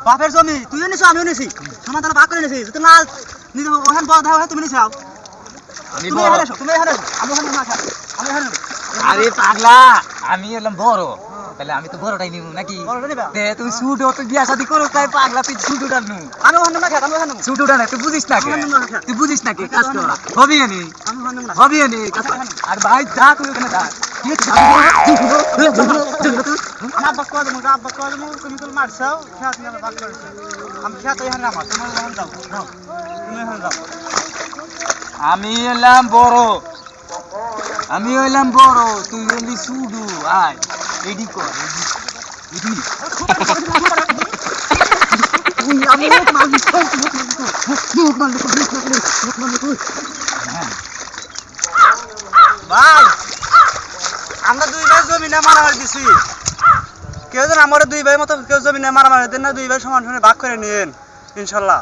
বাপের জমি তুইও নিছো আমিও নিছি সমান তাহলে ভাগ করে নিছি তুই লাল নিজে ওখান বড় দাও তুমি নিছো তুমি এখানে এসো আমি ওখানে না আমি এখানে আরে পাগলা আমি এলাম বড় তাহলে আমি তো বড়টাই নিব নাকি বড়টা নিবা তুমি সুট তো বিয়া শাদি করো তাই পাগলা তুই সুট উঠানু আমি ওখানে না আমি ওখানে সুট উঠানা তুই বুঝিস না কে তুই বুঝিস না কে কাজ কর হবি আনি আমি ওখানে না হবি আনি কাজ কর আর ভাই যা তুই ওখানে যা কি আব্বা কয় দেবো তুমি তো মারছাও খেত নিয়ে ভাগ করেছো আমি খেত এখানে আমার তুমি ওখানে যাও তুমি এখানে যাও আমি এলাম বড় তুই হলি সুডু আয় রেডি কর রেডি ভাই আমরা দুই ভাই জমিনে মারামারি দিছি কেউ যেন আমার দুই ভাই মতো কেউ জমিনে মারামারি দেন না দুই ভাই সমান সমান ভাগ করে নিন ইনশাল্লাহ